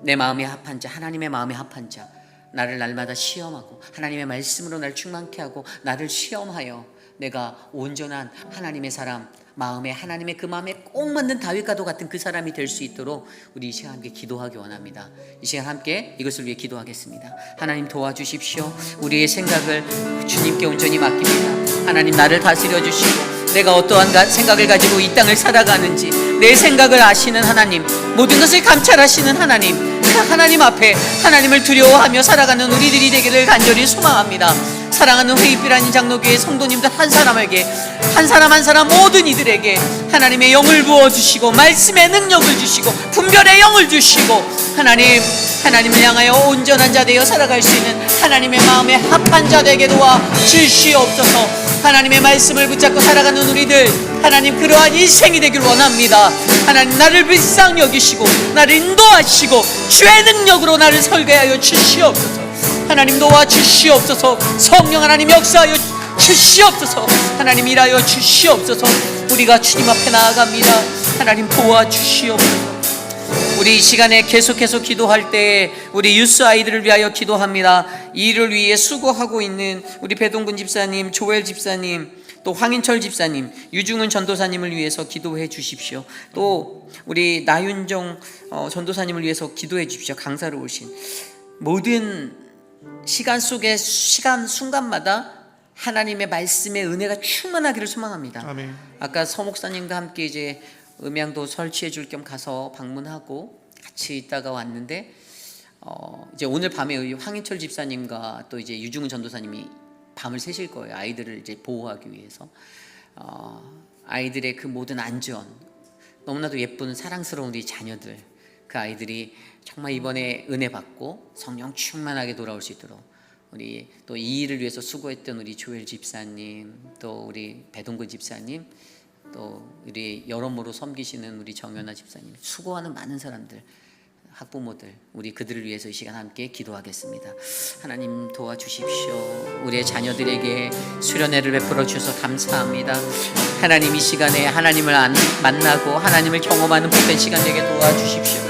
내 마음에 합한 자, 하나님의 마음에 합한 자, 나를 날마다 시험하고 하나님의 말씀으로 나를 충만케 하고 나를 시험하여 내가 온전한 하나님의 사람, 마음에 하나님의 그 마음에 꼭 맞는 다윗과도 같은 그 사람이 될 수 있도록 우리 이 시간 함께 기도하기 원합니다. 이 시간 함께 이것을 위해 기도하겠습니다. 하나님 도와주십시오. 우리의 생각을 주님께 온전히 맡깁니다. 하나님 나를 다스려 주시고 내가 어떠한 생각을 가지고 이 땅을 살아가는지 내 생각을 아시는 하나님, 모든 것을 감찰하시는 하나님, 그 하나님 앞에 하나님을 두려워하며 살아가는 우리들이 되기를 간절히 소망합니다. 사랑하는 회의비라는 장로교회 성도님들 한 사람에게, 한 사람 한 사람 모든 이들에게 하나님의 영을 부어주시고 말씀의 능력을 주시고 분별의 영을 주시고 하나님을 향하여 온전한 자 되어 살아갈 수 있는 하나님의 마음에 합한 자 되게 도와 주시옵소서. 하나님의 말씀을 붙잡고 살아가는 우리들, 하나님 그러한 인생이 되길 원합니다. 하나님 나를 불쌍히 여기시고 나를 인도하시고 주의 능력으로 나를 설계하여 주시옵소서. 하나님 도와주시옵소서. 성령 하나님 역사하여 주시옵소서. 하나님 일하여 주시옵소서. 우리가 주님 앞에 나아갑니다. 하나님 도와주시옵소서. 우리 이 시간에 계속해서 기도할 때 우리 유스 아이들을 위하여 기도합니다. 이 일을 위해 수고하고 있는 우리 배동근 집사님, 조엘 집사님, 또 황인철 집사님, 유중은 전도사님을 위해서 기도해 주십시오. 또 우리 나윤정 전도사님을 위해서 기도해 주십시오. 강사로 오신 모든 시간 속에 순간마다 하나님의 말씀의 은혜가 충만하기를 소망합니다. 아멘. 아까 서 목사님과 함께 이제 음향도 설치해 줄 겸 가서 방문하고 같이 있다가 왔는데 이제 오늘 밤에 황인철 집사님과 또 이제 유중은 전도사님이 밤을 새실 거예요. 아이들을 이제 보호하기 위해서. 아이들의 그 모든 안전, 너무나도 예쁜 사랑스러운 우리 자녀들, 그 아이들이 정말 이번에 은혜 받고 성령 충만하게 돌아올 수 있도록 우리 또 이 일을 위해서 수고했던 우리 조엘 집사님, 또 우리 배동근 집사님, 또 우리 여러모로 섬기시는 우리 정연아 집사님, 수고하는 많은 사람들, 학부모들, 우리 그들을 위해서 이 시간 함께 기도하겠습니다. 하나님 도와주십시오. 우리의 자녀들에게 수련회를 베풀어 주셔서 감사합니다. 하나님 이 시간에 하나님을 만나고 하나님을 경험하는 복된 시간 되게 도와주십시오.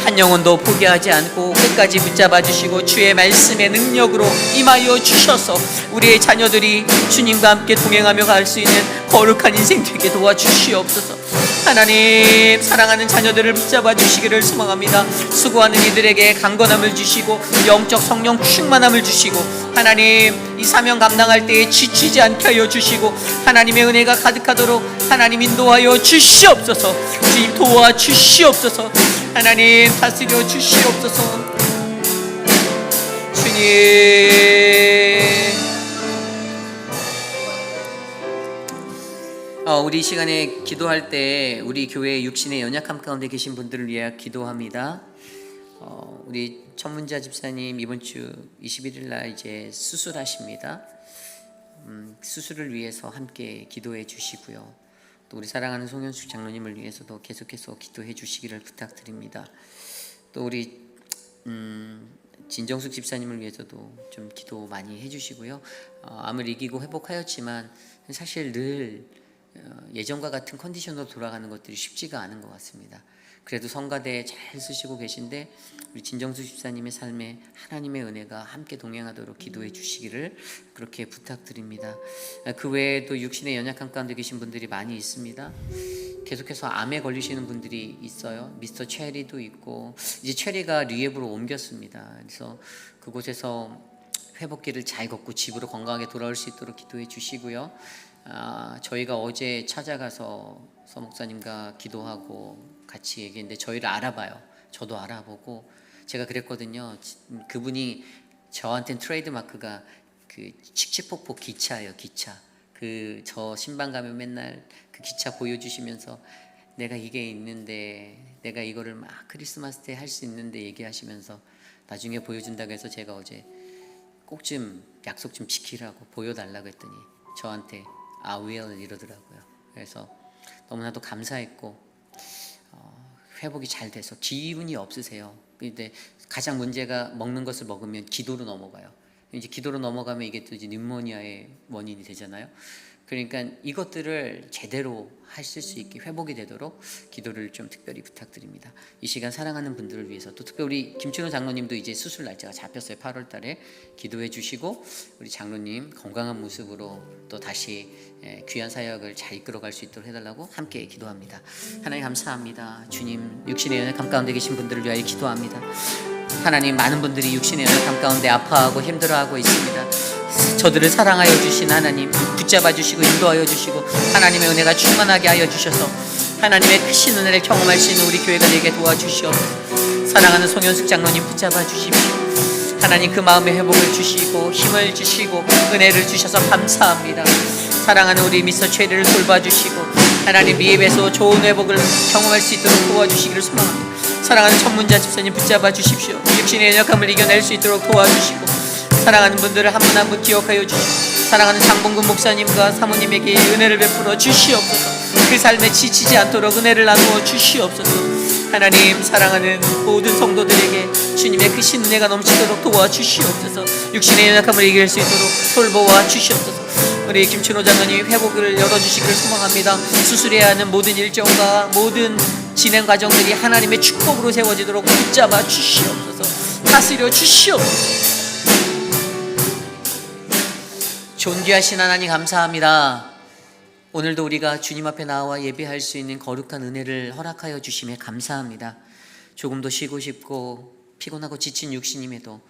한 영혼도 포기하지 않고 끝까지 붙잡아 주시고 주의 말씀의 능력으로 임하여 주셔서 우리의 자녀들이 주님과 함께 동행하며 갈 수 있는 거룩한 인생 되게 도와주시옵소서. 하나님 사랑하는 자녀들을 붙잡아 주시기를 소망합니다. 수고하는 이들에게 강건함을 주시고 영적 성령 충만함을 주시고 하나님 이 사명 감당할 때에 지치지 않게 하여 주시고 하나님의 은혜가 가득하도록 하나님 인도하여 주시옵소서. 주님 도와주시옵소서. 하나님 다스려 주시옵소서. 주님 우리 이 시간에 기도할 때 우리 교회 육신의 연약함 가운데 계신 분들을 위해 기도합니다. 우리 천문자 집사님 이번 주 21일 날 이제 수술하십니다. 수술을 위해서 함께 기도해 주시고요. 또 우리 사랑하는 송현숙 장로님을 위해서도 계속해서 기도해 주시기를 부탁드립니다. 또 우리 진정숙 집사님을 위해서도 좀 기도 많이 해주시고요. 암을 이기고 회복하였지만 사실 늘 예전과 같은 컨디션으로 돌아가는 것들이 쉽지가 않은 것 같습니다. 그래도 성가대에 잘 쓰시고 계신데 우리 진정수 집사님의 삶에 하나님의 은혜가 함께 동행하도록 기도해 주시기를 그렇게 부탁드립니다. 그 외에도 육신의 연약함 가운데 계신 분들이 많이 있습니다. 계속해서 암에 걸리시는 분들이 있어요. 미스터 체리도 있고 이제 체리가 리앱으로 옮겼습니다. 그래서 그곳에서 회복기를 잘 걷고 집으로 건강하게 돌아올 수 있도록 기도해 주시고요. 저희가 어제 찾아가서 서 목사님과 기도하고 같이 얘기했는데 저희를 알아봐요. 저도 알아보고 제가 그랬거든요. 그분이 저한테는 트레이드 마크가 그 칙칙폭폭 기차예요. 기차. 그 저 신방 가면 맨날 그 기차 보여주시면서 내가 이게 있는데 내가 이거를 막 크리스마스 때 할 수 있는데 얘기하시면서 나중에 보여준다고 해서 제가 어제 꼭 좀 약속 좀 지키라고 보여달라고 했더니 저한테 I will 이러더라고요. 그래서 너무나도 감사했고 회복이 잘 돼서 기운이 없으세요. 근데 가장 문제가 먹는 것을 먹으면 기도로 넘어가요. 이제 기도로 넘어가면 이게 또 이제 뉴모니아의 원인이 되잖아요. 그러니까 이것들을 제대로 하실 수 있게 회복이 되도록 기도를 좀 특별히 부탁드립니다. 이 시간 사랑하는 분들을 위해서 또 특별히 우리 김춘호 장로님도 이제 수술 날짜가 잡혔어요. 8월 달에 기도해 주시고 우리 장로님 건강한 모습으로 또 다시 귀한 사역을 잘 이끌어갈 수 있도록 해달라고 함께 기도합니다. 하나님 감사합니다. 주님 육신의 연약함 가운데 계신 분들을 위하여 기도합니다. 하나님 많은 분들이 육신의 연약함 가운데 아파하고 힘들어하고 있습니다. 저들을 사랑하여 주신 하나님 붙잡아 주시고 인도하여 주시고 하나님의 은혜가 충만하게 하여 주셔서 하나님의 크신 은혜를 경험할 수 있는 우리 교회가 되게 도와주시옵소서. 사랑하는 송현숙 장로님 붙잡아 주십시오. 하나님 그 마음의 회복을 주시고 힘을 주시고 은혜를 주셔서 감사합니다. 사랑하는 우리 미스터 체리를 돌봐주시고 하나님 리앱에서 좋은 회복을 경험할 수 있도록 도와주시기를 소망합니다. 사랑하는 천문자 집사님 붙잡아 주십시오. 육신의 연약함을 이겨낼 수 있도록 도와주시고 사랑하는 분들을 한 분 한 분 기억하여 주시고 사랑하는 장봉근 목사님과 사모님에게 은혜를 베풀어 주시옵소서. 그 삶에 지치지 않도록 은혜를 나누어 주시옵소서. 하나님, 사랑하는 모든 성도들에게 주님의 크신 은혜가 넘치도록 도와주시옵소서. 육신의 연약함을 이길 수 있도록 돌보아 주시옵소서. 우리 김춘호 장로님 회복을 열어주시기를 소망합니다. 수술해야 하는 모든 일정과 모든 진행 과정들이 하나님의 축복으로 세워지도록 붙잡아 주시옵소서. 다스려 주시옵소서. 존귀하신 하나님, 감사합니다. 오늘도 우리가 주님 앞에 나와 예배할 수 있는 거룩한 은혜를 허락하여 주심에 감사합니다. 조금 더 쉬고 싶고 피곤하고 지친 육신임에도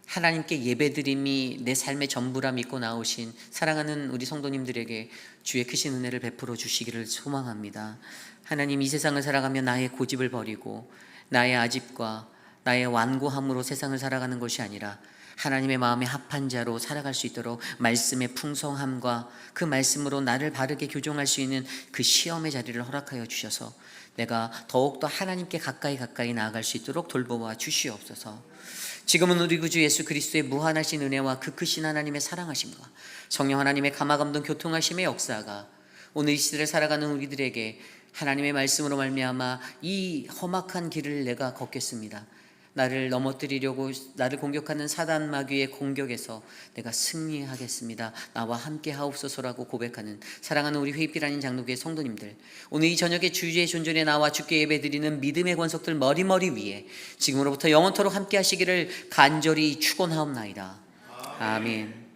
하나님께 예배드림이 내 삶의 전부라 믿고 나오신 사랑하는 우리 성도님들에게 주의 크신 은혜를 베풀어 주시기를 소망합니다. 하나님, 이 세상을 살아가며 나의 고집을 버리고 나의 아집과 나의 완고함으로 세상을 살아가는 것이 아니라 하나님의 마음에 합한 자로 살아갈 수 있도록 말씀의 풍성함과 그 말씀으로 나를 바르게 교정할 수 있는 그 시험의 자리를 허락하여 주셔서 내가 더욱더 하나님께 가까이 나아갈 수 있도록 돌보아 주시옵소서. 지금은 우리 구주 예수 그리스도의 무한하신 은혜와 그 크신 하나님의 사랑하심과 성령 하나님의 감화감동 교통하심의 역사가 오늘 이 시대를 살아가는 우리들에게 하나님의 말씀으로 말미암아 이 험악한 길을 내가 걷겠습니다. 나를 넘어뜨리려고 나를 공격하는 사단 마귀의 공격에서 내가 승리하겠습니다. 나와 함께 하옵소서라고 고백하는 사랑하는 우리 회의빛 아닌 장로교회 성도님들, 오늘 이 저녁에 주의 존전에 나와 주께 예배드리는 믿음의 권속들 머리 위에 지금으로부터 영원토록 함께 하시기를 간절히 축원하옵나이다. 아멘.